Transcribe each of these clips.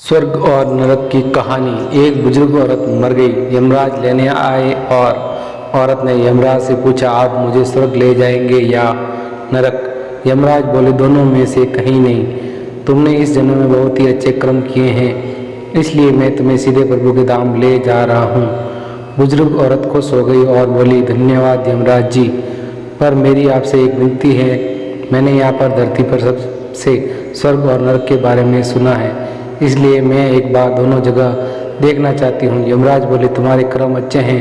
स्वर्ग और नरक की कहानी। एक बुजुर्ग औरत मर गई। यमराज लेने आए और औरत ने यमराज से पूछा, आप मुझे स्वर्ग ले जाएंगे या नरक? यमराज बोले, दोनों में से कहीं नहीं। तुमने इस जन्म में बहुत ही अच्छे कर्म किए हैं, इसलिए मैं तुम्हें सीधे प्रभु के धाम ले जा रहा हूँ। बुजुर्ग औरत खुश हो गई और बोली, धन्यवाद यमराज जी, पर मेरी आपसे एक विनती है। मैंने यहाँ पर धरती पर सबसे स्वर्ग और नरक के बारे में सुना है, इसलिए मैं एक बार दोनों जगह देखना चाहती हूँ। यमराज बोले, तुम्हारे कर्म अच्छे हैं,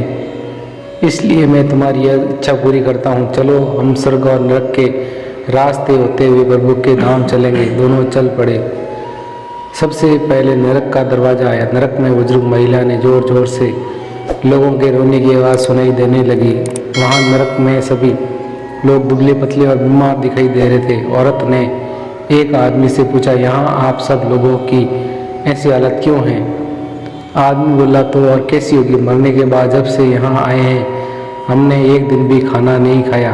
इसलिए मैं तुम्हारी यह इच्छा पूरी करता हूँ। चलो हम स्वर्ग और नरक के रास्ते होते हुए प्रभु के धाम चलेंगे। दोनों चल पड़े। सबसे पहले नरक का दरवाजा आया। नरक में बुजुर्ग महिला ने जोर जोर से लोगों के रोने की आवाज़ सुनाई देने लगी। वहाँ नरक में सभी लोग दुबले पतले और बीमार दिखाई दे रहे थे। औरत ने एक आदमी से पूछा, यहाँ आप सब लोगों की ऐसी हालत क्यों है? आदमी बोला, तो और कैसी होगी? मरने के बाद जब से यहाँ आए हैं हमने एक दिन भी खाना नहीं खाया,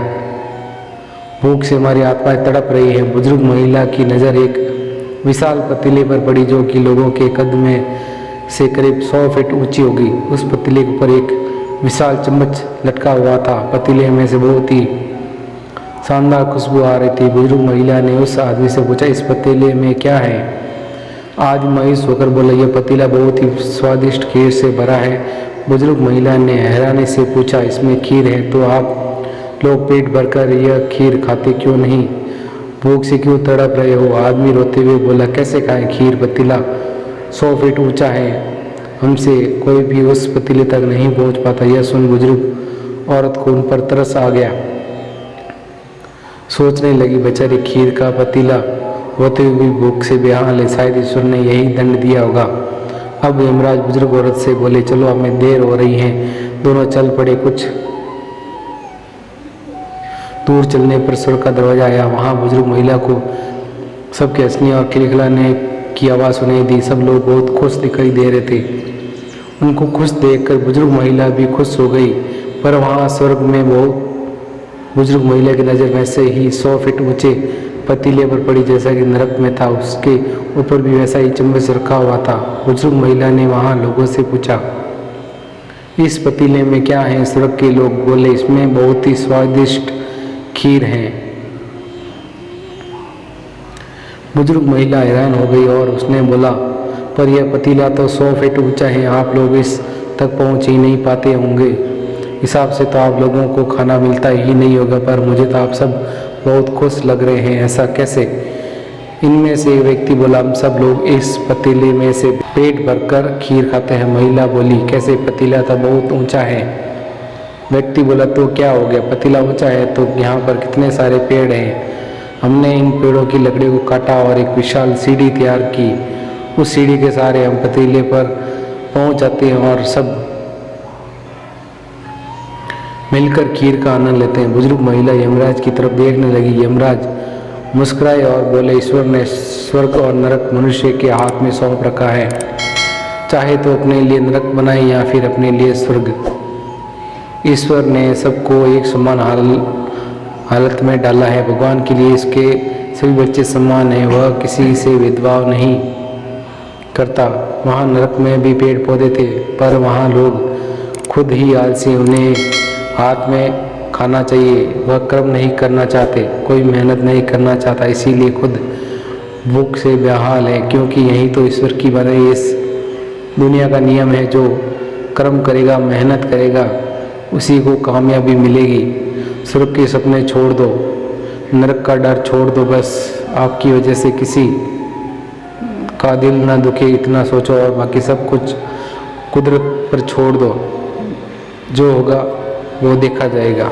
भूख से हमारी आत्माएं तड़प रही है। बुजुर्ग महिला की नज़र एक विशाल पतीले पर पड़ी, जो कि लोगों के कद में से करीब 100 फीट ऊंची होगी। उस पतीले के ऊपर एक विशाल चम्मच लटका हुआ था। पतीले में से बहुत ही शानदार खुशबू आ रही थी। बुजुर्ग महिला ने उस आदमी से पूछा, इस पतीले में क्या है? आदमी मायूस होकर बोला, यह पतीला बहुत ही स्वादिष्ट खीर से भरा है। बुजुर्ग महिला ने हैरानी से पूछा, इसमें खीर है तो आप लोग पेट भरकर यह खीर खाते क्यों नहीं? भूख से क्यों तड़प रहे हो? आदमी रोते हुए बोला, कैसे खाएं खीर? पतीला 100 फीट ऊंचा है, हमसे कोई भी उस पतीले तक नहीं पहुंच पाता। यह सुन बुजुर्ग औरत को उन पर तरस आ गया। सोचने लगी, बेचारी खीर का पतीला होते हुए भी भूख से बेहाल है, शायद ईश्वर ने यही दंड दिया होगा। अब यमराज बुजुर्ग औरत से बोले, चलो हमें देर हो रही है। दोनों चल पड़े। कुछ दूर चलने पर स्वर्ग का दरवाजा आया। वहाँ बुजुर्ग महिला को सबके हंसने और खिलखिलाने की आवाज़ सुनाई दी। सब लोग बहुत खुश दिखाई दे रहे थे। उनको खुश देखकर बुजुर्ग महिला भी खुश हो गई। पर वहाँ स्वर्ग में बहुत बुजुर्ग महिला की नज़र वैसे ही 100 फीट ऊंचे पतीले पर पड़ी, जैसा कि नरक में था। उसके ऊपर भी वैसा ही चम्मच रखा हुआ था। बुजुर्ग महिला ने वहाँ लोगों से पूछा, इस पतीले में क्या है? स्वर्ग के लोग बोले, इसमें बहुत ही स्वादिष्ट खीर है। बुजुर्ग महिला हैरान हो गई और उसने बोला, पर यह पतीला तो 100 फीट ऊंचा है, आप लोग इस तक पहुँच ही नहीं पाते होंगे। हिसाब से तो आप लोगों को खाना मिलता ही नहीं होगा, पर मुझे तो आप सब बहुत खुश लग रहे हैं, ऐसा कैसे? इनमें से एक व्यक्ति बोला, हम सब लोग इस पतीले में से पेट भरकर खीर खाते हैं। महिला बोली, कैसे? पतीला तो बहुत ऊंचा है। व्यक्ति बोला, तो क्या हो गया? पतीला ऊंचा है तो यहाँ पर कितने सारे पेड़ हैं, हमने इन पेड़ों की लकड़ी को काटा और एक विशाल सीढ़ी तैयार की। उस सीढ़ी के सहारे हम पतीले पर पहुँच जाते हैं और सब मिलकर खीर का आनंद लेते हैं। बुजुर्ग महिला यमराज की तरफ देखने लगी। यमराज मुस्कुराए और बोले, ईश्वर ने स्वर्ग और नरक मनुष्य के हाथ में सौंप रखा है, चाहे तो अपने लिए नरक बनाए या फिर अपने लिए स्वर्ग। ईश्वर ने सबको एक समान हालत में डाला है। भगवान के लिए इसके सभी बच्चे समान हैं, वह किसी से भेदभाव नहीं करता। वहाँ नरक में भी पेड़ पौधे थे, पर वहाँ लोग खुद ही आलसी, उन्हें हाथ में खाना चाहिए, वह कर्म नहीं करना चाहते, कोई मेहनत नहीं करना चाहता, इसीलिए खुद भूख से बेहाल है। क्योंकि यही तो ईश्वर की बनाई इस दुनिया का नियम है, जो कर्म करेगा, मेहनत करेगा, उसी को कामयाबी मिलेगी। स्वर्ग के सपने छोड़ दो, नरक का डर छोड़ दो, बस आपकी वजह से किसी का दिल ना दुखे, इतना सोचो, और बाकी सब कुछ कुदरत पर छोड़ दो। जो होगा वो देखा जाएगा।